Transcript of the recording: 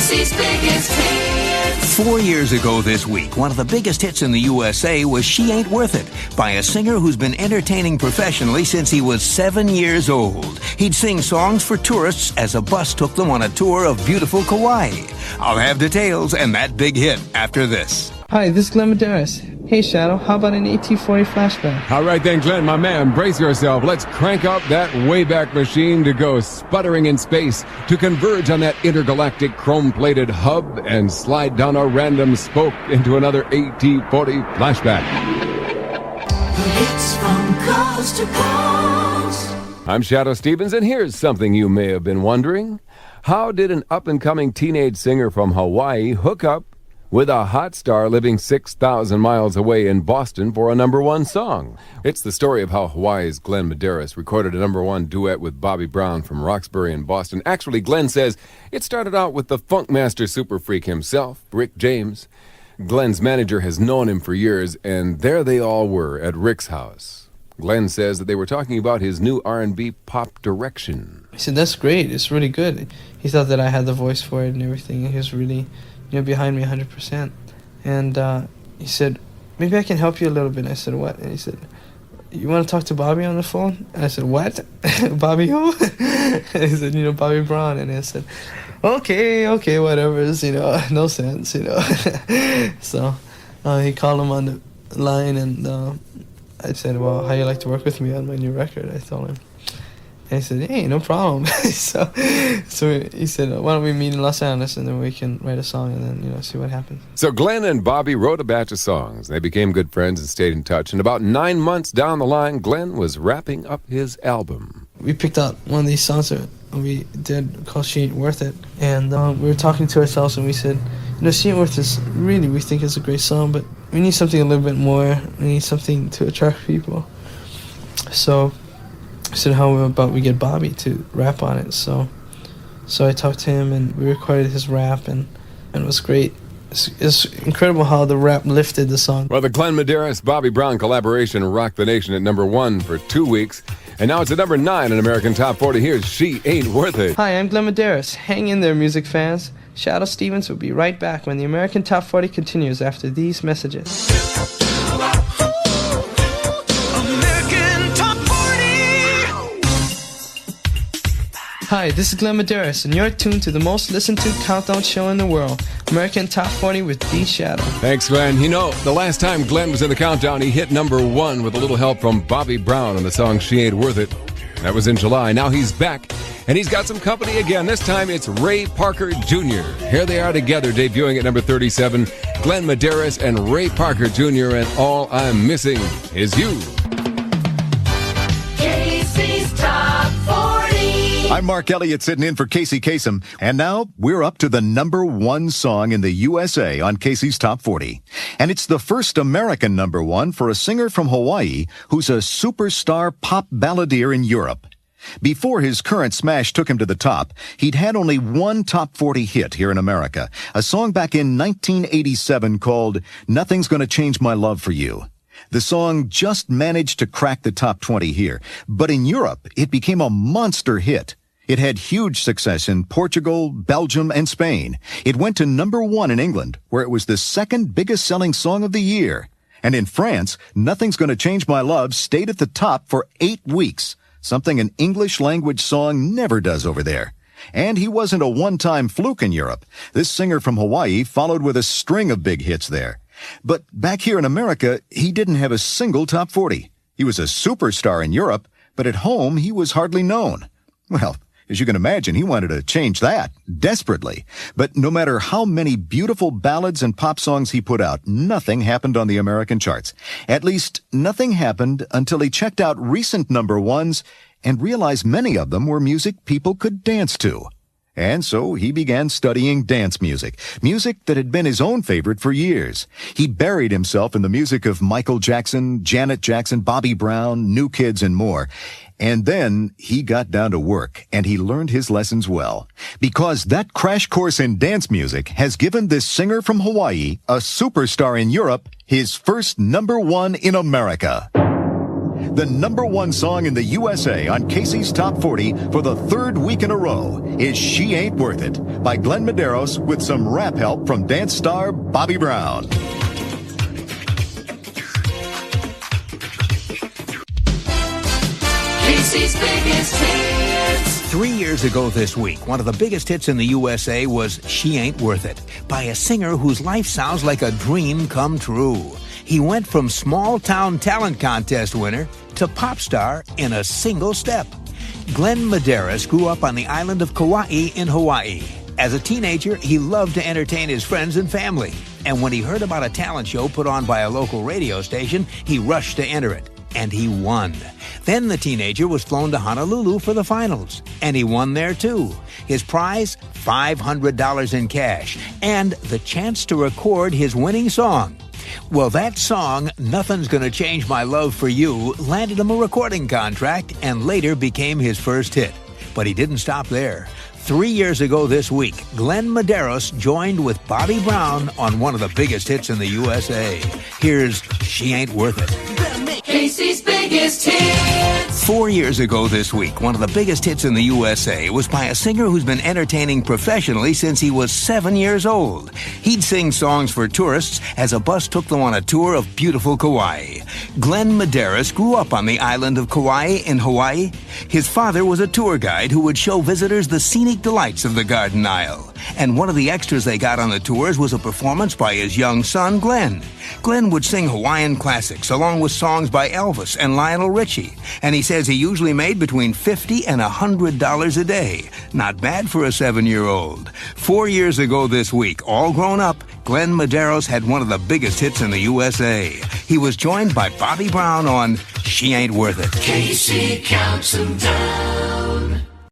Casey's biggest hits. 4 years ago this week, one of the biggest hits in the USA was She Ain't Worth It by a singer who's been entertaining professionally since he was 7 years old. He'd sing songs for tourists as a bus took them on a tour of beautiful Kauai. I'll have details and that big hit after this. Hi, this is Glenn Medeiros. Hey, Shadoe, how about an AT40 flashback? All right then, Glenn, my man, brace yourself. Let's crank up that Wayback Machine to go sputtering in space, to converge on that intergalactic chrome-plated hub and slide down a random spoke into another AT40 flashback. The hits from coast to coast. I'm Shadoe Stevens, and here's something you may have been wondering. How did an up-and-coming teenage singer from Hawaii hook up with a hot star living 6,000 miles away in Boston for a #1 song? It's the story of how Hawaii's Glenn Medeiros recorded a #1 duet with Bobby Brown from Roxbury in Boston. Actually, Glenn says it started out with the Funkmaster super freak himself, Rick James. Glenn's manager has known him for years, and there they all were at Rick's house. Glenn says that they were talking about his new R&B pop direction. He said, that's great. It's really good. He thought that I had the voice for it and everything. He was really, behind me 100%. And he said, maybe I can help you a little bit. I said, what? And he said, you want to talk to Bobby on the phone? And I said, what? Bobby who? And he said, Bobby Brown. And I said, okay, whatever. It's, no sense, So he called him on the line, and I said, well, how you like to work with me on my new record? I told him. And he said, hey, no problem. so he said, why don't we meet in Los Angeles, and then we can write a song and then, see what happens. So Glenn and Bobby wrote a batch of songs. They became good friends and stayed in touch. And about 9 months down the line, Glenn was wrapping up his album. We picked out one of these songs that we did called She Ain't Worth It. And we were talking to ourselves, and we said, She Ain't Worth It really, we think is a great song, but we need something a little bit more. We need something to attract people. So I said, how about we get Bobby to rap on it? So I talked to him, and we recorded his rap, and it was great. It's incredible how the rap lifted the song. Well, the Glenn Medeiros-Bobby Brown collaboration rocked the nation at #1 for 2 weeks, and now it's at #9 in American Top 40. Here's She Ain't Worth It. Hi, I'm Glenn Medeiros. Hang in there, music fans. Shadoe Stevens will be right back when the American Top 40 continues after these messages. Hi, this is Glenn Medeiros, and you're tuned to the most listened to countdown show in the world, American Top 40 with D Shadoe. Thanks, Glenn. The last time Glenn was in the countdown, he hit #1 with a little help from Bobby Brown on the song She Ain't Worth It. That was in July. Now he's back, and he's got some company again. This time it's Ray Parker Jr. Here they are together, debuting at #37, Glenn Medeiros and Ray Parker Jr., and All I'm Missing Is You. Casey's Top 40. I'm Mark Elliott sitting in for Casey Kasem, and now we're up to the #1 song in the USA on Casey's Top 40. And it's the first American #1 for a singer from Hawaii who's a superstar pop balladeer in Europe. Before his current smash took him to the top, he'd had only one top 40 hit here in America, a song back in 1987 called Nothing's Gonna Change My Love for You. The song just managed to crack the top 20 here, but in Europe, it became a monster hit. It had huge success in Portugal, Belgium, and Spain. It went to #1 in England, where it was the second biggest selling song of the year. And in France, Nothing's Gonna Change My Love stayed at the top for 8 weeks, something an English language song never does over there. And he wasn't a one-time fluke in Europe. This singer from Hawaii followed with a string of big hits there. But back here in America, he didn't have a single top 40. He was a superstar in Europe, but at home he was hardly known. Well, as you can imagine, he wanted to change that desperately. But no matter how many beautiful ballads and pop songs he put out, nothing happened on the American charts. At least, nothing happened until he checked out recent #1s and realized many of them were music people could dance to. And so he began studying dance music that had been his own favorite for years. He buried himself in the music of Michael Jackson, Janet Jackson, Bobby Brown, New Kids, and more. And then he got down to work, and he learned his lessons well. Because that crash course in dance music has given this singer from Hawaii, a superstar in Europe, his first #1 in America. The number one song in the USA on Casey's Top 40 for the third week in a row is She Ain't Worth It by Glenn Medeiros with some rap help from dance star Bobby Brown. Casey's biggest hits. 3 years ago this week, one of the biggest hits in the USA was She Ain't Worth It by a singer whose life sounds like a dream come true. He went from small-town talent contest winner to pop star in a single step. Glenn Medeiros grew up on the island of Kauai in Hawaii. As a teenager, he loved to entertain his friends and family. And when he heard about a talent show put on by a local radio station, he rushed to enter it. And he won. Then the teenager was flown to Honolulu for the finals, and he won there too. His prize, $500 in cash, and the chance to record his winning song. Well, that song, Nothing's Gonna Change My Love for You, landed him a recording contract and later became his first hit. But he didn't stop there. 3 years ago this week, Glenn Medeiros joined with Bobby Brown on one of the biggest hits in the USA. Here's She Ain't Worth It. Casey's biggest hits. 4 years ago this week, one of the biggest hits in the USA was by a singer who's been entertaining professionally since he was 7 years old. He'd sing songs for tourists as a bus took them on a tour of beautiful Kauai. Glenn Medeiros grew up on the island of Kauai in Hawaii. His father was a tour guide who would show visitors the scenic delights of the Garden Isle. And one of the extras they got on the tours was a performance by his young son, Glenn. Glenn would sing Hawaiian classics along with songs by Elvis and Lionel Richie. And he says he usually made between $50 and $100 a day. Not bad for a 7-year-old. 4 years ago this week, all grown up, Glenn Medeiros had one of the biggest hits in the USA. He was joined by Bobby Brown on She Ain't Worth It. Casey counts them down.